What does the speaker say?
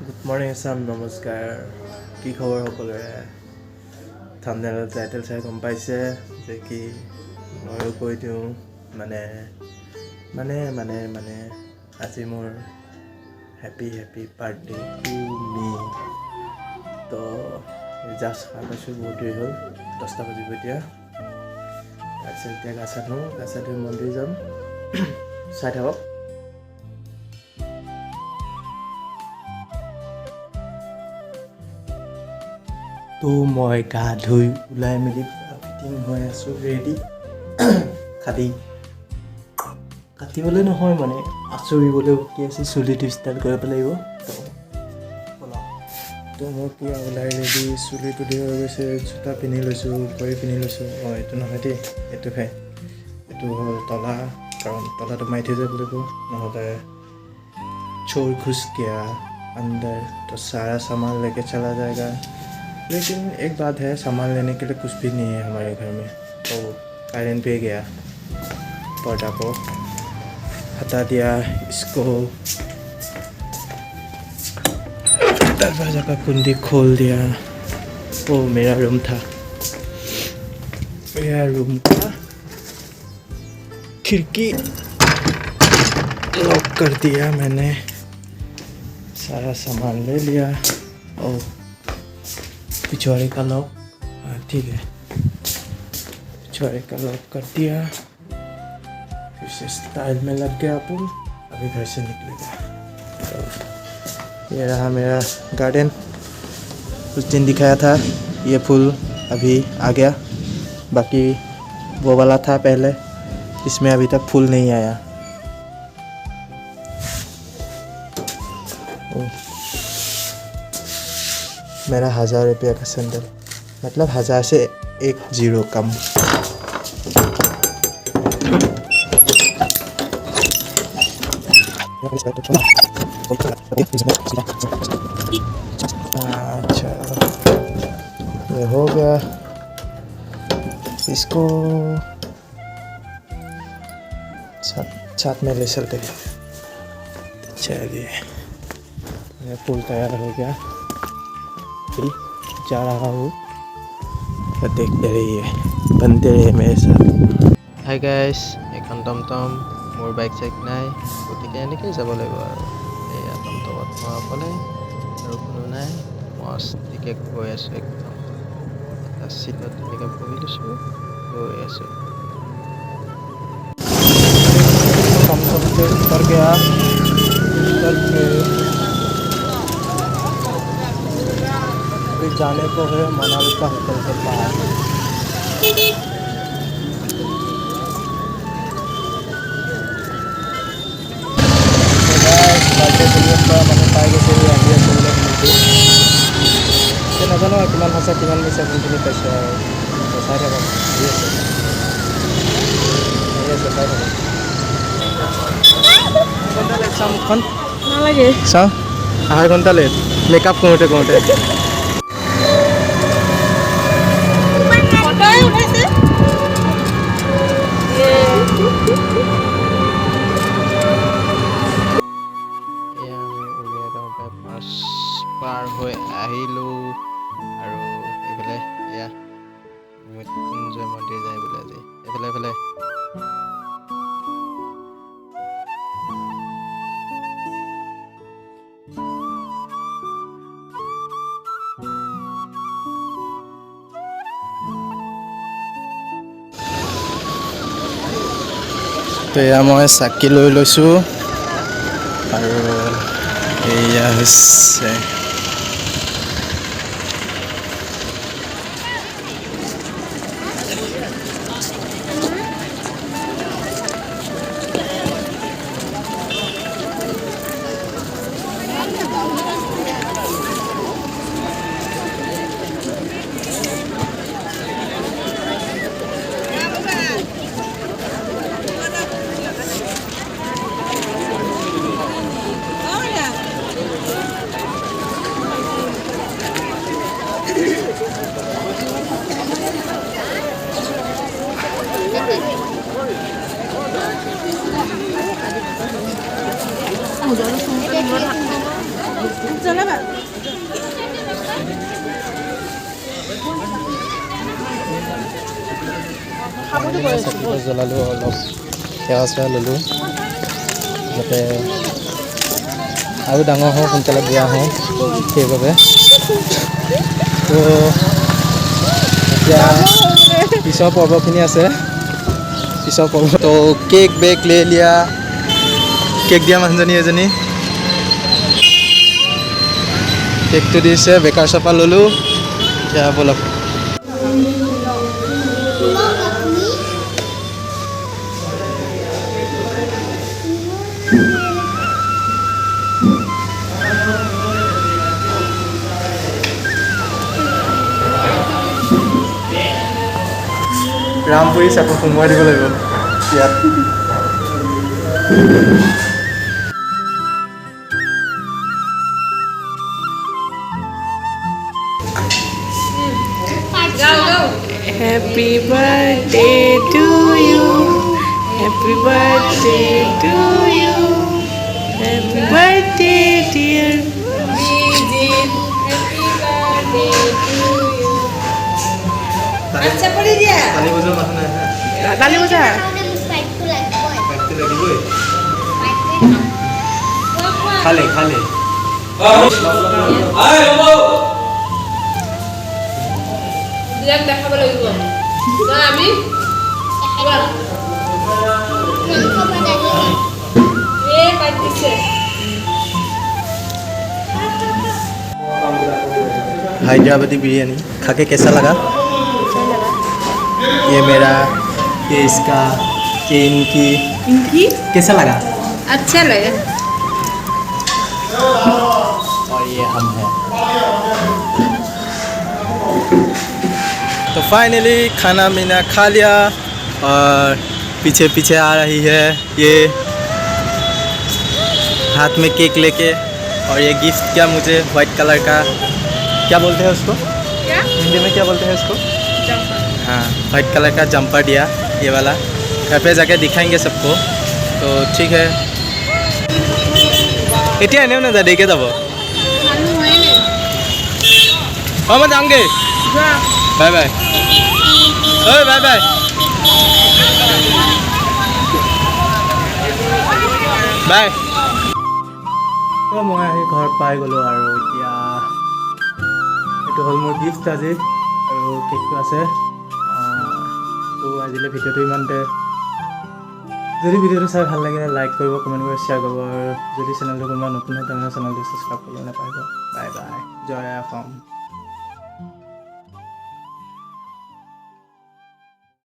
Good morning চাম নমস্কাৰ। কি খবৰ সকলোৰে? থাম্বনেইলত টাইটেল চাই গম পাইছে যে কি ময়ো কৈ দিওঁ মানে আজি মোৰ হেপী বাৰ্থডে টু মি। তো জাষ্ট খাই পাইছোঁ, বহুত দেৰি হ'ল, 10টা বাজিব এতিয়া। তাৰপিছত এতিয়া গা চা ধুই মন্দিৰ যাম। চাই থাকক। তো মই গা ধুই ওলাই মেলি ফিটিং হৈ আছোঁ, ৰেডি। খালি কাটিবলৈ নহয় মানে আঁচৰিবলৈ বাকী আছে, চুলিটো ষ্টাইল কৰিব লাগিব। তো মই পূৰা ওলাই ৰেডি, চুলি তুলি হৈ গৈছে, জোতা পিন্ধি লৈছোঁ, ঘড়ী পিন্ধি লৈছোঁ। এইটো নহয় দেই, এইটোহে। এইটো হ'ল তলা, কাৰণ তলাটো মাৰি থৈ যাব লাগিব, নহ'লে चोर घुस गया अंदर तो सारा सामान लेके चला जाएगा। लेकिन एक बात है, सामान लेने के लिए कुछ भी नहीं है हमारे घर में। तो आयरन पे गया, पर्दा को हटा दिया, इसको दरवाज़ा का कुंडी खोल दिया। वो मेरा रूम था, मेरा रूम का खिड़की लॉक कर दिया मैंने, सारा सामान ले लिया। और पिछवाड़े का लॉक, हाँ ठीक है, पिछवाड़े का लॉक कर दिया। फिर से स्टाइल में लग गया अपन, अभी घर से निकलेगा। तो ये रहा मेरा गार्डन, उस दिन दिखाया था, ये फूल अभी आ गया। बाकी वो वाला था पहले, इसमें अभी तक फूल नहीं आया। मेरा 1000 रुपया का सैंडल, मतलब 1000 से 1 0 कम। अच्छा, ये हो गया। इसको साथ में ले चलते हैं। चलिए, मेरा पुल तैयार हो गया, जा रहा हूँ। तो देखते रहिए, बनते रहिए मेरे साथ। हाय गाइस, এখন টমটম, মোৰ বাইক চাইক নাই, গতিকে এনেকৈ যাব লাগিব আৰু। এয়া টমটমত মই অকলে আৰু কোনো নাই, মস্তিকৈ গৈ আছোঁ। একদম এটা চিটত ধুনীয়াকৈ বহি লৈছোঁ, গৈ আছোঁ। টমটম से उतर गया, उतर के अभी जाने को है मोनालिसा होटल के पास। মানুহ পাই গৈছে, আহি আছে বোলে শুনিছোঁ। নাজানো আৰু কিমান সঁচা কিমান মিছা, কোনখিনি পাইছে আৰু। চাই থাকক, আহি আছে চাই থাকক। ঘণ্টা লেট চাওঁ, মুখখন নালাগে চাওঁ, আধা ঘণ্টা লেট মেকআপ কৰোঁতে কৰোঁতে। পাৰ হৈ আহিলোঁ আৰু এইফালে এয়া মৃত্যুঞ্জয় মন্দিৰ যায় বোলে আজি। এইফালে তো এয়া মই চাকি লৈ লৈছোঁ আৰু এয়া হৈছে চাকিটো জ্বলালোঁ, অলপ সেৱা চেৱা ল'লোঁ যাতে আৰু ডাঙৰ হওঁ, সোনকালে বিয়া হওঁ, সেইবাবে। তো এতিয়া পিছৰ পৰ্বখিনি আছে, পিছৰ পৰ্ব। তো কেক বেক লৈ লিয়া, কেক দিয়া মানুহজনী এজনী কেকটো দিছে, বেকাৰ চপা ল'লোঁ। এতিয়া ব'লক। ৰামপুৰী চাকো সোমোৱাই দিব লাগিব ইয়াত। Happy birthday to you. Happy birthday to you. Happy birthday dear Bijit. Happy birthday to you. अच्छा पड़ी दिया। ताली बजाओ माथना है। ताली बजा। खाले खाले। आए बाबू। दिया देखा बोलो इधर। ना अभी। ये काटी से। हैदराबादी बिरयानी खा के कैसा लगा? ये मेरा, ये इसका, ये इनकी कैसा लगा? अच्छा लगा। और ये हम हैं। तो फाइनली खाना मीना खा लिया और पीछे पीछे आ रही है ये हाथ में केक लेके। और ये गिफ्ट क्या मुझे वाइट कलर का, क्या बोलते हैं उसको? क्या? हिंदी में क्या बोलते हैं उसको? जम्पर। हाँ, वाइट कलर का जंपर दिया, ये वाला। घर पे जाके दिखाएंगे सबको। तो ठीक है, এতিয়া এনেও নাযায়, দেৰিকৈ যাব। অঁ মই যামগৈ, বাই বাই। ঐ বাই বাই। বাই। তো মই আহি ঘৰত পাই গ'লোঁ আৰু এতিয়া এইটো হ'ল মোৰ গিফ্ট আজি, আৰু কেকটো আছে। তো আজিলৈ ভিডিঅ'টো ইমানতে। যদি ভিডিঅ'টো চাই ভাল লাগিলে লাইক কৰিব, কমেণ্ট কৰিব, শ্বেয়াৰ কৰিব, আৰু যদি চেনেলটো কোনোবা নতুন হয় তেনেহ'লে চেনেলটো ছাবস্ক্ৰাইব কৰিব নাপাহৰিব। বাই বাই, জয় অসম।